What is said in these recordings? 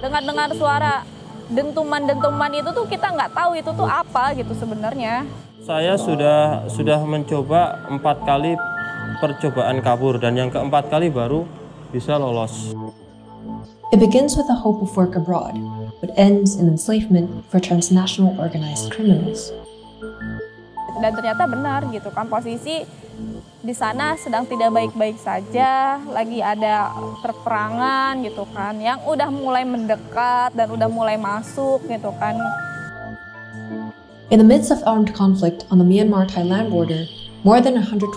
Dengar-dengar suara dentuman-dentuman itu tuh kita nggak tahu itu tuh apa gitu sebenarnya. Saya sudah mencoba 4 kali percobaan kabur dan yang keempat kali baru bisa lolos. It begins with a hope of work abroad, but ends in enslavement for transnational organized criminals. Dan ternyata benar gitu kan, posisi di sana sedang tidak baik-baik saja, lagi ada perperangan gitu kan, yang udah mulai mendekat dan udah mulai masuk gitu kan. In the midst of armed conflict on the Myanmar-Thailand border, more than 120,000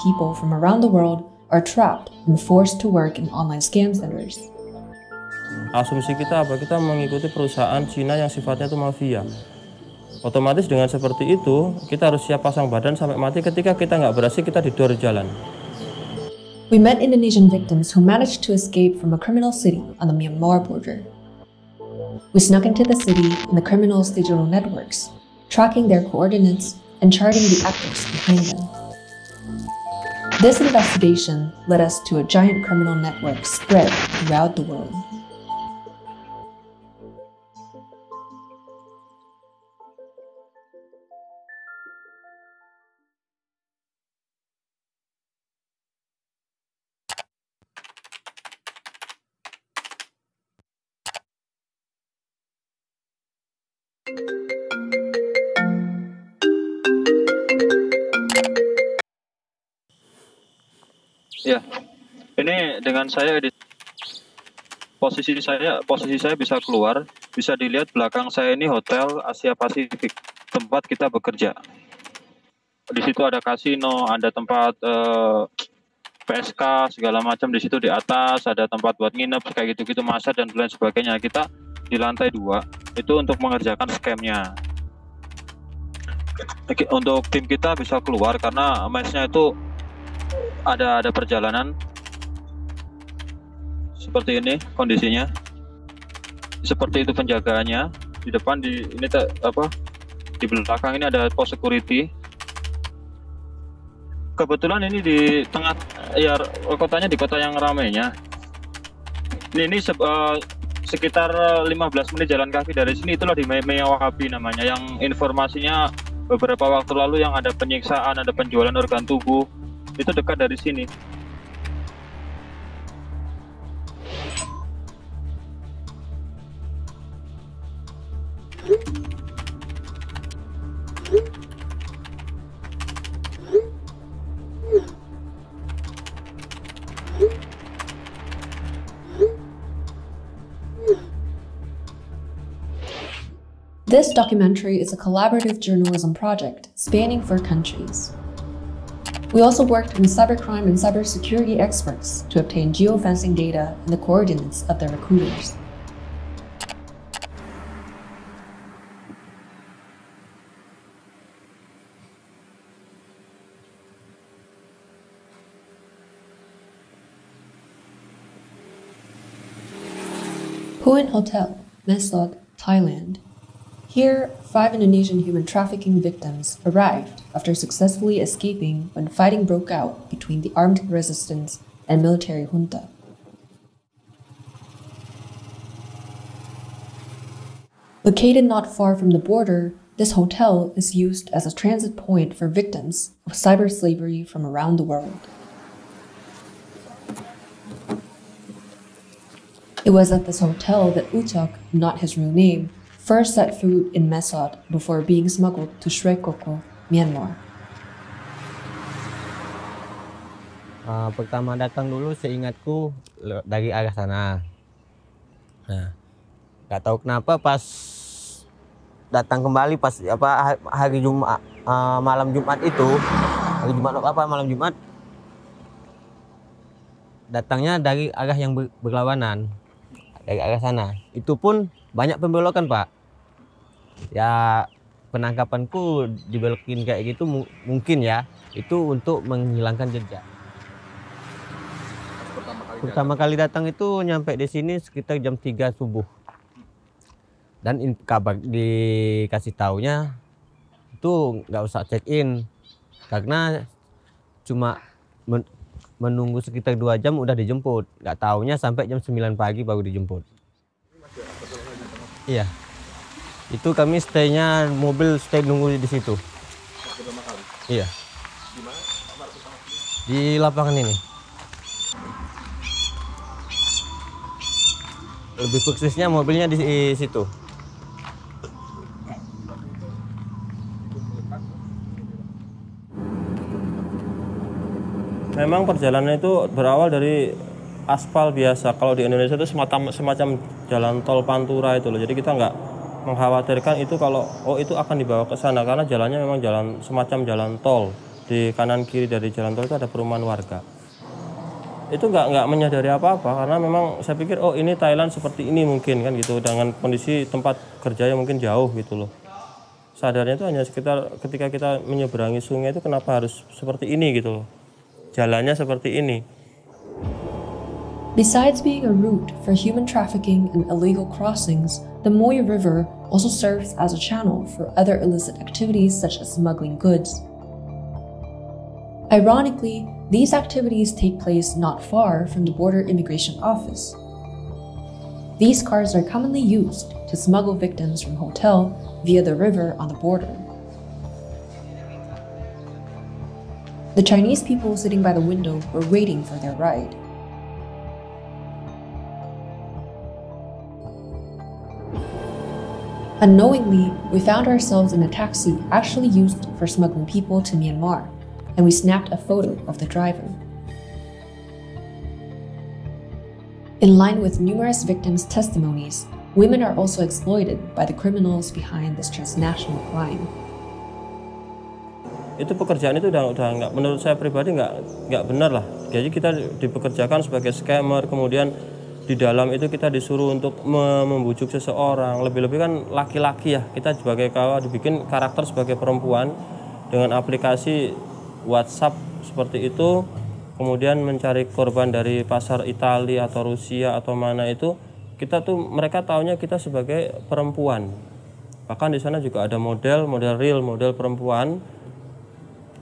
people from around the world are trapped and forced to work in online scam centers. Asumsi kita apa? Kita mengikuti perusahaan Cina yang sifatnya itu mafia. Otomatis dengan seperti itu, kita harus siap pasang badan sampai mati. Ketika kita nggak berhasil, kita didor jalan. We met Indonesian victims who managed to escape from a criminal city on the Myanmar border. We snuck into the city and the criminals' digital networks, tracking their coordinates and charting the actors behind them. This investigation led us to a giant criminal network spread throughout the world. Ya, ini dengan saya posisi saya bisa keluar, bisa dilihat belakang saya ini Hotel Asia Pasifik, tempat kita bekerja. Di situ ada kasino, ada tempat PSK segala macam di situ, di atas ada tempat buat nginep kayak gitu-gitu, masak dan lain sebagainya. Kita di lantai 2 itu untuk mengerjakan scamnya. Untuk tim kita bisa keluar karena mesnya itu ada perjalanan seperti ini kondisinya, seperti itu penjagaannya. Di depan di belakang ini ada pos security. Kebetulan ini di tengah ya, kotanya di kota yang ramainya. Ini sekitar 15 menit jalan kaki dari sini, itulah di Meyawahabi namanya, yang informasinya beberapa waktu lalu yang ada penyiksaan, ada penjualan organ tubuh. Itu dekat dari sini. This documentary is a collaborative journalism project spanning 4 countries. We also worked with cybercrime and cybersecurity experts to obtain geofencing data and the coordinates of the recruiters. Puin Hotel, Mesot, Thailand. Here, 5 Indonesian human trafficking victims arrived after successfully escaping when fighting broke out between the armed resistance and military junta. Located not far from the border, this hotel is used as a transit point for victims of cyber slavery from around the world. It was at this hotel that Utok, not his real name, first set foot in Mesot before being smuggled to Srekoko, Myanmar. Pertama datang dulu seingatku dari arah sana. Nah, nggak tahu kenapa pas datang kembali pas hari Jumat, malam Jumat itu, malam Jumat datangnya dari arah yang berlawanan, dari arah sana. Itu pun banyak pembelokan, Pak. Ya, penangkapanku dibelokin kayak gitu mungkin ya, itu untuk menghilangkan jejak. Pertama kali datang itu nyampe di sini sekitar jam 3 subuh. Dan kabar dikasih taunya itu nggak usah check in karena cuma menunggu sekitar 2 jam udah dijemput. Nggak taunya sampai jam 9 pagi baru dijemput. Iya. Itu kami stay-nya mobil stay nunggu di situ. Iya. Di lapangan ini. Lebih persisnya mobilnya di situ. Memang perjalanan itu berawal dari aspal biasa. Kalau di Indonesia itu semacam jalan tol pantura itu loh. Jadi kita nggak mengkhawatirkan itu kalau itu akan dibawa ke sana karena jalannya memang semacam jalan tol. Di kanan kiri dari jalan tol itu ada perumahan warga. Itu nggak menyadari apa-apa karena memang saya pikir ini Thailand seperti ini mungkin kan gitu dengan kondisi tempat kerja yang mungkin jauh gitu loh. Sadarnya itu hanya sekitar ketika kita menyeberangi sungai itu kenapa harus seperti ini gitu loh. Jalannya seperti ini. Besides being a route for human trafficking and illegal crossings, the Moy River also serves as a channel for other illicit activities such as smuggling goods. Ironically, these activities take place not far from the Border Immigration Office. These cars are commonly used to smuggle victims from hotel via the river on the border. The Chinese people sitting by the window were waiting for their ride. Unknowingly, we found ourselves in a taxi actually used for smuggling people to Myanmar, and we snapped a photo of the driver. In line with numerous victims' testimonies, women are also exploited by the criminals behind this transnational crime. Itu pekerjaan itu udah nggak, menurut saya pribadi nggak benar lah. Jadi kita dipekerjakan sebagai scammer, kemudian di dalam itu kita disuruh untuk membujuk seseorang, lebih-lebih kan laki-laki ya, kita sebagai dibikin karakter sebagai perempuan dengan aplikasi WhatsApp seperti itu, kemudian mencari korban dari pasar Italia atau Rusia atau mana itu, mereka taunya kita sebagai perempuan. Bahkan di sana juga ada model real, model perempuan.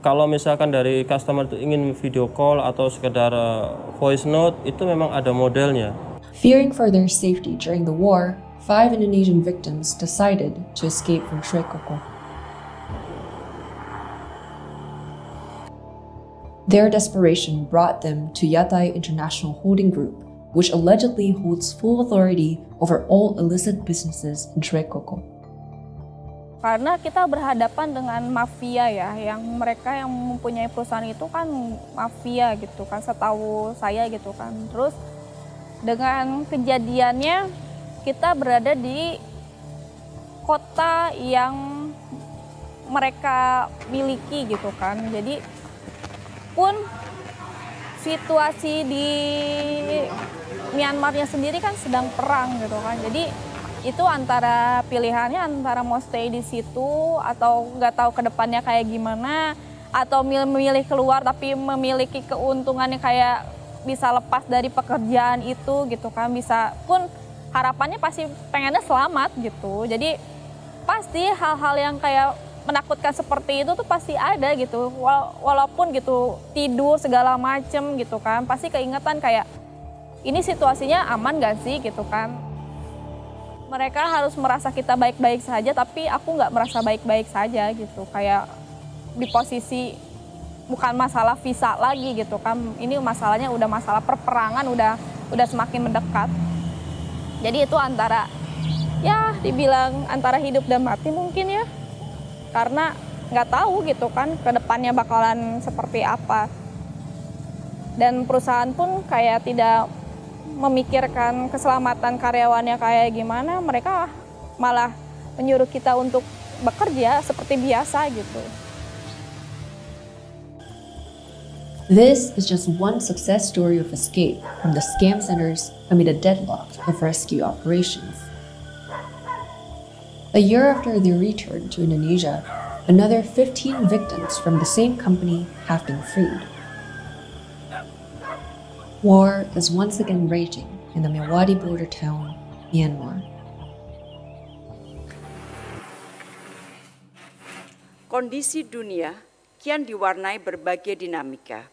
Kalau misalkan dari customer itu ingin video call atau sekedar voice note, itu memang ada modelnya. Fearing for their safety during the war, 5 Indonesian victims decided to escape from Sri Koko. Their desperation brought them to Yatai International Holding Group, which allegedly holds full authority over all illicit businesses in Sri Koko. Karena kita berhadapan dengan mafia ya, yang mereka yang mempunyai perusahaan itu kan mafia gitu kan, setahu saya gitu kan. Terus dengan kejadiannya kita berada di kota yang mereka miliki gitu kan. Jadi pun situasi di Myanmarnya sendiri kan sedang perang gitu kan. Jadi itu antara pilihannya antara mau stay di situ atau nggak tahu ke depannya kayak gimana, atau memilih keluar tapi memiliki keuntungannya kayak bisa lepas dari pekerjaan itu gitu kan, bisa pun harapannya pasti pengennya selamat gitu. Jadi pasti hal-hal yang kayak menakutkan seperti itu tuh pasti ada gitu, walaupun gitu tidur segala macem gitu kan, pasti keingetan kayak ini situasinya aman gak sih gitu kan. Mereka harus merasa kita baik-baik saja, tapi aku nggak merasa baik-baik saja gitu, kayak di posisi bukan masalah visa lagi gitu kan, ini masalahnya udah masalah perperangan, udah semakin mendekat. Jadi itu antara ya dibilang antara hidup dan mati mungkin ya, karena nggak tahu gitu kan ke depannya bakalan seperti apa. Dan perusahaan pun kayak tidak memikirkan keselamatan karyawannya kayak gimana, mereka malah menyuruh kita untuk bekerja seperti biasa gitu. This is just one success story of escape from the scam centers amid a deadlock of rescue operations. A year after their return to Indonesia, another 15 victims from the same company have been freed. War is once again raging in the Mewati border town, Myanmar. Kondisi dunia kian diwarnai berbagai dinamika,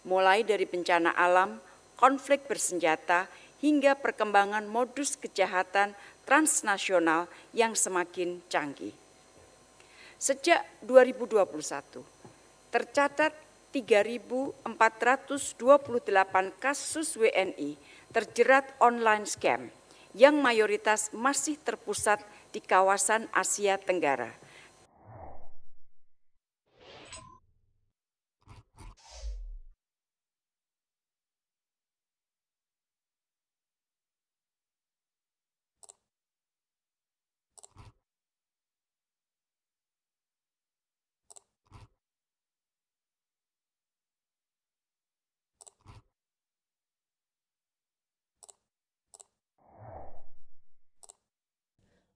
mulai dari bencana alam, konflik bersenjata, hingga perkembangan modus kejahatan transnasional yang semakin canggih. Sejak 2021, tercatat 3.428 kasus WNI terjerat online scam yang mayoritas masih terpusat di kawasan Asia Tenggara.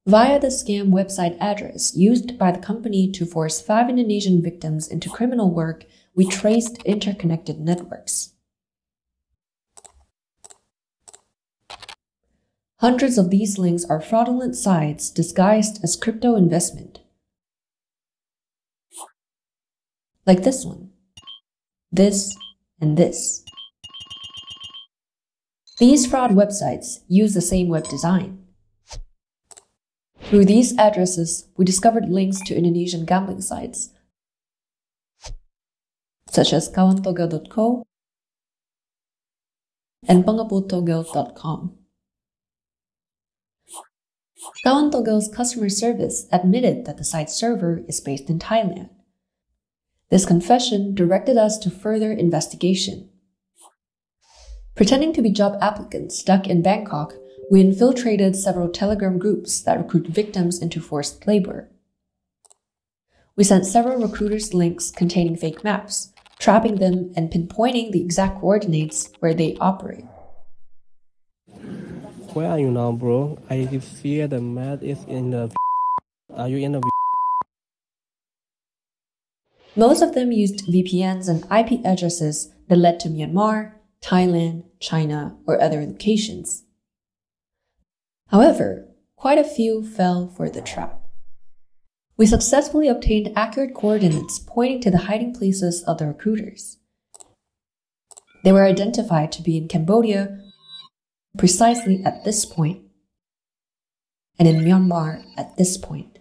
Via the scam website address used by the company to force 5 Indonesian victims into criminal work, we traced interconnected networks. Hundreds of these links are fraudulent sites disguised as crypto investment. Like this one, this, and this. These fraud websites use the same web design. Through these addresses, we discovered links to Indonesian gambling sites, such as kawantogel.co and pengepultogel.com. Kawantogel's customer service admitted that the site's server is based in Thailand. This confession directed us to further investigation. Pretending to be job applicants stuck in Bangkok, we infiltrated several Telegram groups that recruit victims into forced labor. We sent several recruiters links containing fake maps, trapping them and pinpointing the exact coordinates where they operate. Where are you now, bro? I fear the map is in the... Are you in the... Most of them used VPNs and IP addresses that led to Myanmar, Thailand, China, or other locations. However, quite a few fell for the trap. We successfully obtained accurate coordinates pointing to the hiding places of the recruiters. They were identified to be in Cambodia precisely at this point, and in Myanmar at this point.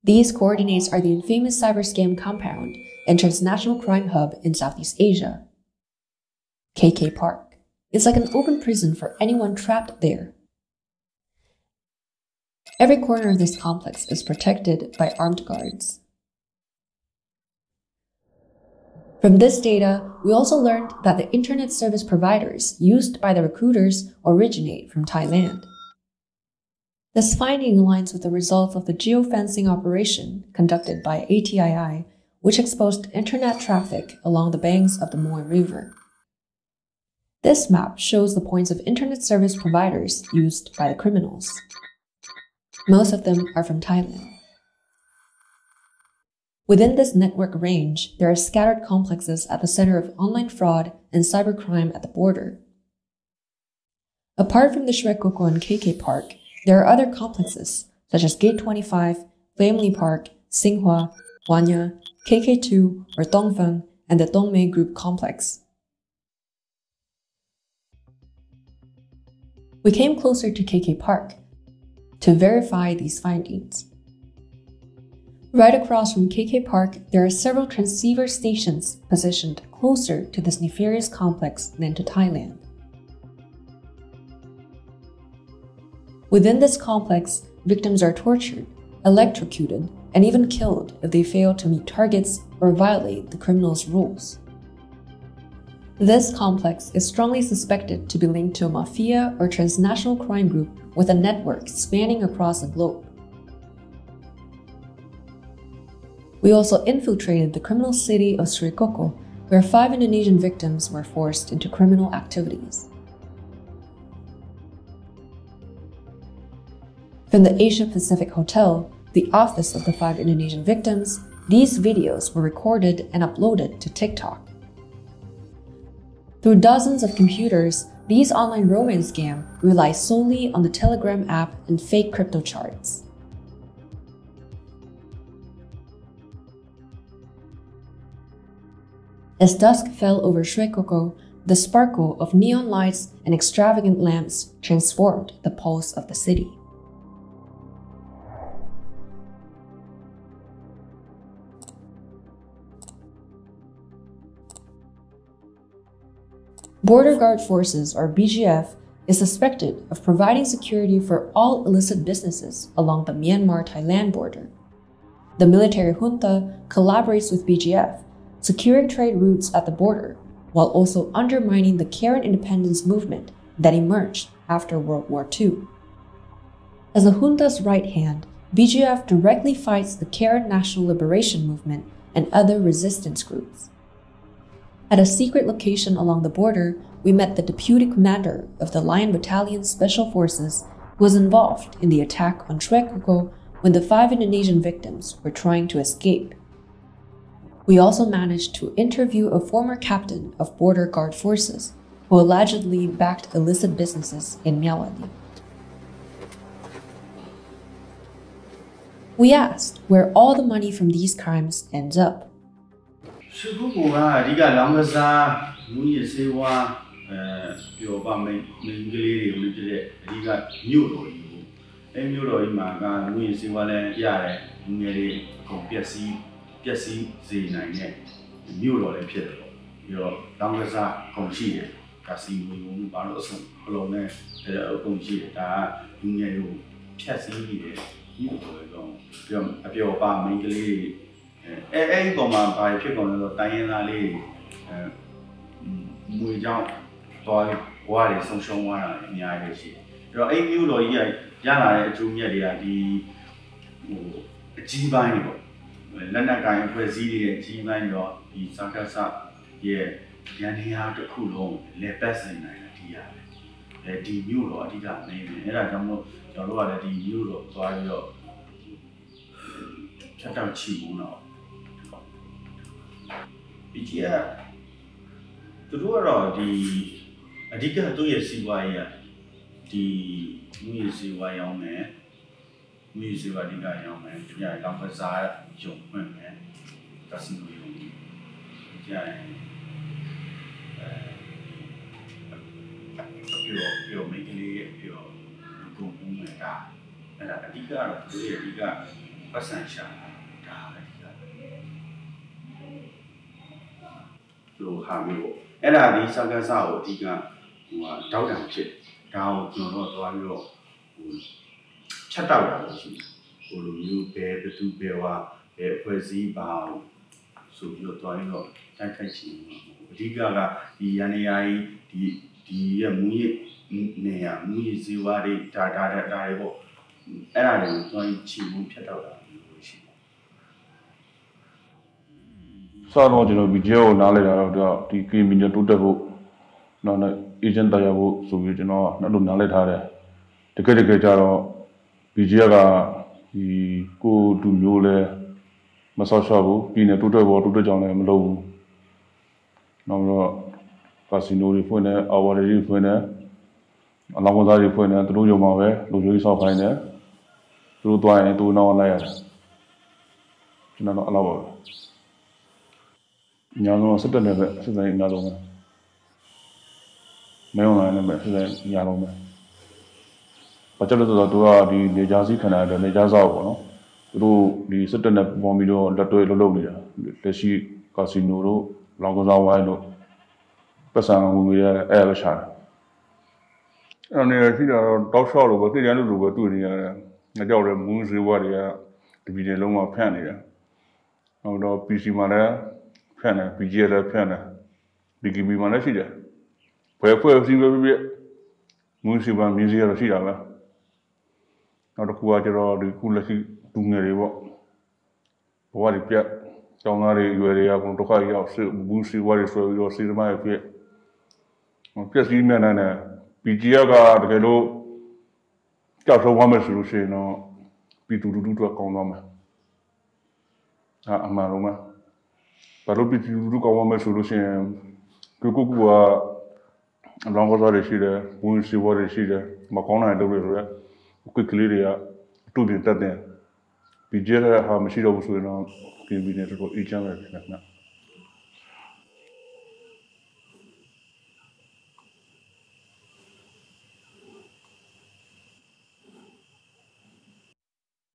These coordinates are the infamous cyber scam compound and transnational crime hub in Southeast Asia, KK Park. It's like an open prison for anyone trapped there. Every corner of this complex is protected by armed guards. From this data, we also learned that the internet service providers used by the recruiters originate from Thailand. This finding aligns with the results of the geofencing operation conducted by ATII, which exposed internet traffic along the banks of the Moy River. This map shows the points of internet service providers used by the criminals. Most of them are from Thailand. Within this network range, there are scattered complexes at the center of online fraud and cybercrime at the border. Apart from the Shwe Koko and KK Park, there are other complexes, such as Gate 25, Family Park, Singhua, Wanya, KK2 or Dongfeng, and the Dongmei Group Complex. We came closer to KK Park to verify these findings. Right across from KK Park, there are several transceiver stations positioned closer to this nefarious complex than to Thailand. Within this complex, victims are tortured, electrocuted, and even killed if they fail to meet targets or violate the criminals' rules. This complex is strongly suspected to be linked to a mafia or transnational crime group with a network spanning across the globe. We also infiltrated the criminal city of Shwe Koko, where 5 Indonesian victims were forced into criminal activities. From the Asia Pacific Hotel, the office of the 5 Indonesian victims, these videos were recorded and uploaded to TikTok. Through dozens of computers, these online romance scams rely solely on the Telegram app and fake crypto charts. As dusk fell over Shwekoko, the sparkle of neon lights and extravagant lamps transformed the pulse of the city. Border Guard Forces, or BGF, is suspected of providing security for all illicit businesses along the Myanmar-Thailand border. The military junta collaborates with BGF, securing trade routes at the border, while also undermining the Karen independence movement that emerged after World War II. As the junta's right hand, BGF directly fights the Karen National Liberation Movement and other resistance groups. At a secret location along the border, we met the deputy commander of the Lion Battalion Special Forces who was involved in the attack on Shwekoko when the 5 Indonesian victims were trying to escape. We also managed to interview a former captain of Border Guard Forces who allegedly backed illicit businesses in Myawaddy. We asked where all the money from these crimes ends up.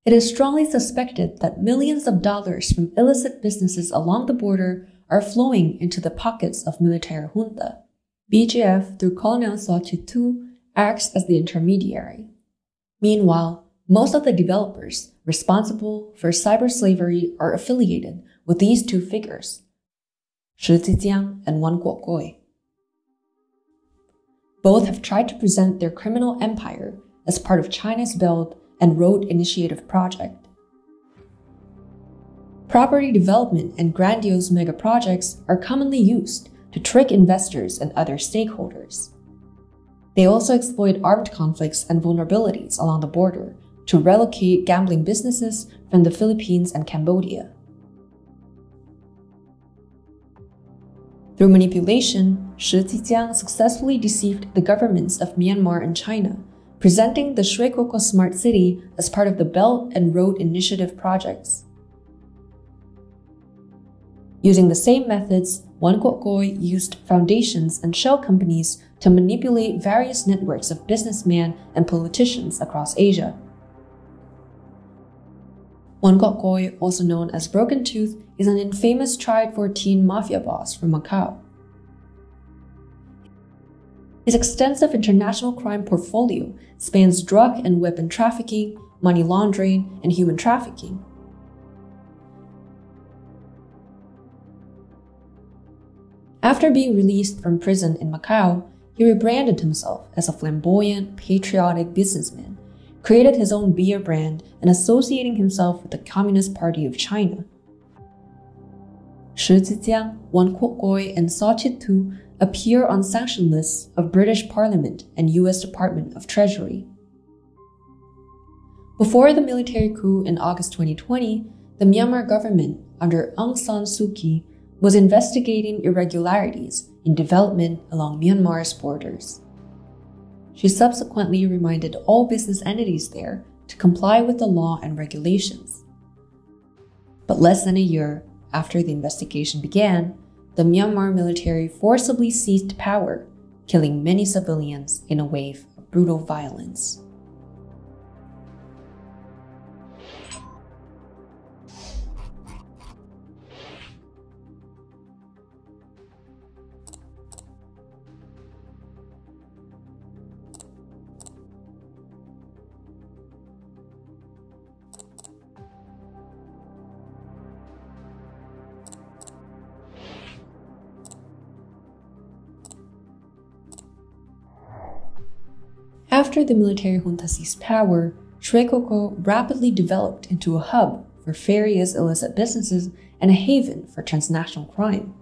It is strongly suspected that millions of dollars from illicit businesses along the border are flowing into the pockets of military junta. BGF, through Colonel Sochitu, acts as the intermediary. Meanwhile, most of the developers responsible for cyber slavery are affiliated with these two figures, Shi Zhijiang and Wan Guokui. Both have tried to present their criminal empire as part of China's Belt and Road Initiative project. Property development and grandiose mega projects are commonly used to trick investors and other stakeholders. They also exploit armed conflicts and vulnerabilities along the border to relocate gambling businesses from the Philippines and Cambodia. Through manipulation, Shi Zhijiang successfully deceived the governments of Myanmar and China, presenting the Shweikoko Smart City as part of the Belt and Road Initiative projects. Using the same methods, Wan Guokui used foundations and shell companies to manipulate various networks of businessmen and politicians across Asia. Wan Guokui, also known as Broken Tooth, is an infamous Triad 14 mafia boss from Macau. His extensive international crime portfolio spans drug and weapon trafficking, money laundering, and human trafficking. After being released from prison in Macau, he rebranded himself as a flamboyant, patriotic businessman, created his own beer brand, and associating himself with the Communist Party of China. Shi Zhijiang, Wan Guokui, and Sochitu appear on sanction lists of British Parliament and US Department of Treasury. Before the military coup in August 2020, the Myanmar government, under Aung San Suu Kyi, was investigating irregularities in development along Myanmar's borders. She subsequently reminded all business entities there to comply with the law and regulations. But less than a year after the investigation began, the Myanmar military forcibly seized power, killing many civilians in a wave of brutal violence. After the military junta seized power, Shweikoko rapidly developed into a hub for various illicit businesses and a haven for transnational crime.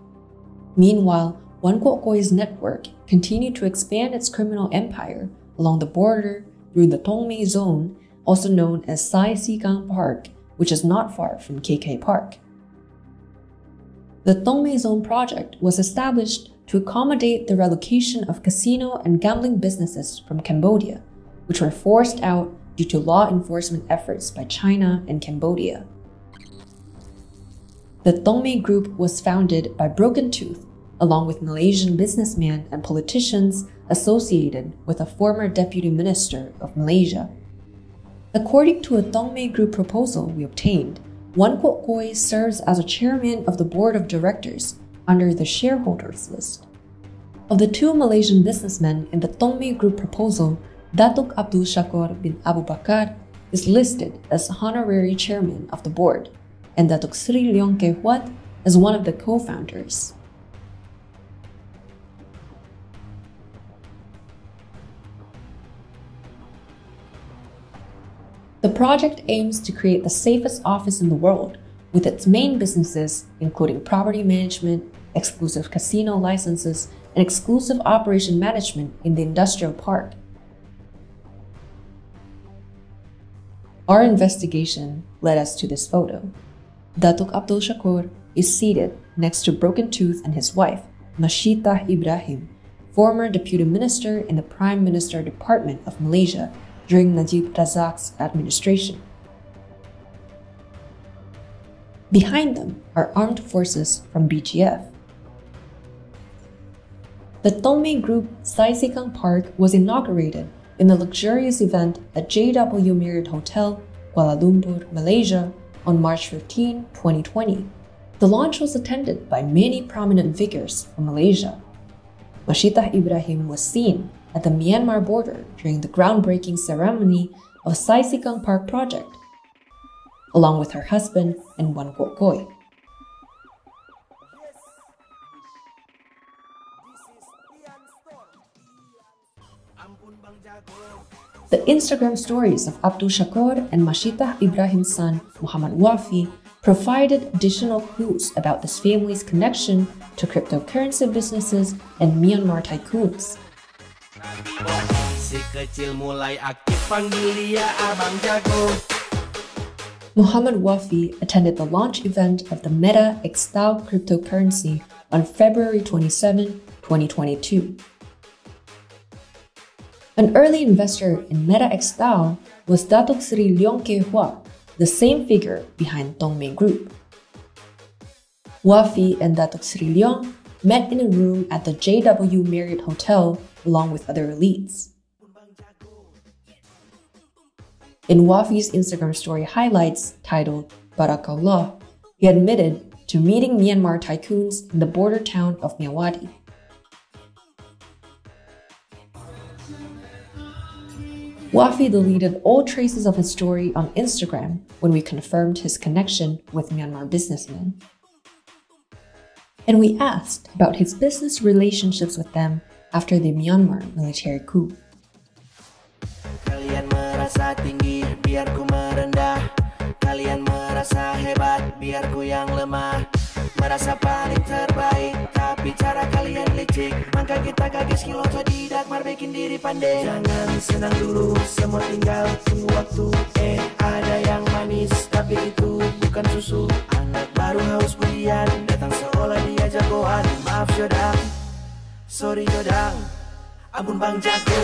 Meanwhile, Wan Guokui's network continued to expand its criminal empire along the border through the Tongmei Zone, also known as Sai Sigang Park, which is not far from KK Park. The Tongmei Zone project was established to accommodate the relocation of casino and gambling businesses from Cambodia, which were forced out due to law enforcement efforts by China and Cambodia. The Tongmei Group was founded by Broken Tooth, along with Malaysian businessmen and politicians associated with a former deputy minister of Malaysia. According to a Tongmei Group proposal we obtained, Wan Guokui serves as a chairman of the board of directors under the shareholders list. Of the two Malaysian businessmen in the Tongmei Group proposal, Datuk Abdul Shakur bin Abu Bakar is listed as honorary chairman of the board, and Datuk Sri Leong Kee Huat as one of the co-founders. The project aims to create the safest office in the world, with its main businesses including property management, exclusive casino licenses, and exclusive operation management in the industrial park. Our investigation led us to this photo. Datuk Abdul Shakur is seated next to Broken Tooth and his wife, Mashitah Ibrahim, former deputy minister in the Prime Minister Department of Malaysia during Najib Razak's administration. Behind them are armed forces from BGF. The Tongmei Group Sai Sigang Park was inaugurated in a luxurious event at JW Marriott Hotel Kuala Lumpur, Malaysia, on March 15, 2020. The launch was attended by many prominent figures from Malaysia. Mashitah Ibrahim was seen at the Myanmar border during the groundbreaking ceremony of Sai Sikang Park project, along with her husband and Wan Kok Koi. The Instagram stories of Abdul Shakur and Mashitah Ibrahim's son, Muhammad Wafi, provided additional clues about this family's connection to cryptocurrency businesses and Myanmar tycoons. Muhammad Wafi attended the launch event of the Meta XDAO cryptocurrency on February 27, 2022. An early investor in Meta XDAO was Datuk Sri Leong Kee Hua, the same figure behind Tongmei Group. Wafi and Datuk Sri Leong met in a room at the JW Marriott Hotel along with other elites. In Wafi's Instagram story highlights titled Barakallah, he admitted to meeting Myanmar tycoons in the border town of Myawaddy. Wafi deleted all traces of his story on Instagram when we confirmed his connection with Myanmar businessmen. And we asked about his business relationships with them after the Myanmar military coup. Kalian merasa tinggi, biar ku merendah. Kalian merasa hebat, biar ku yang lemah. Merasa paling terbaik, tapi cara kalian licik. Maka kita kaget skill otodidak, bikin diri pandai. Jangan senang dulu, semua tinggal tunggu waktu. Ada yang manis, tapi itu bukan susu. Anak baru haus budian, datang seolah dia jagoan. Maaf Jodang, sorry Jodang, ampun Bang Jago.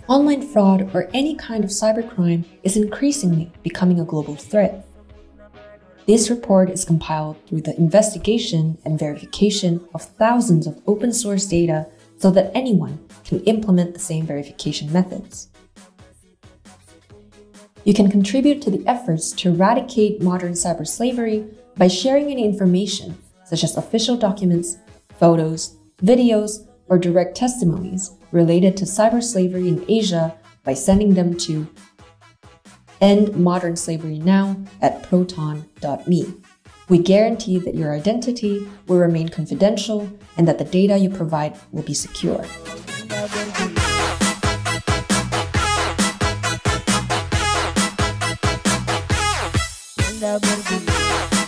Online fraud or any kind of cybercrime is increasingly becoming a global threat. This report is compiled through the investigation and verification of thousands of open source data so that anyone can implement the same verification methods. You can contribute to the efforts to eradicate modern cyber slavery by sharing any information such as official documents, photos, videos, or direct testimonies related to cyber slavery in Asia by sending them to endmodernslaverynow@proton.me. We guarantee that your identity will remain confidential and that the data you provide will be secure. Anda berdua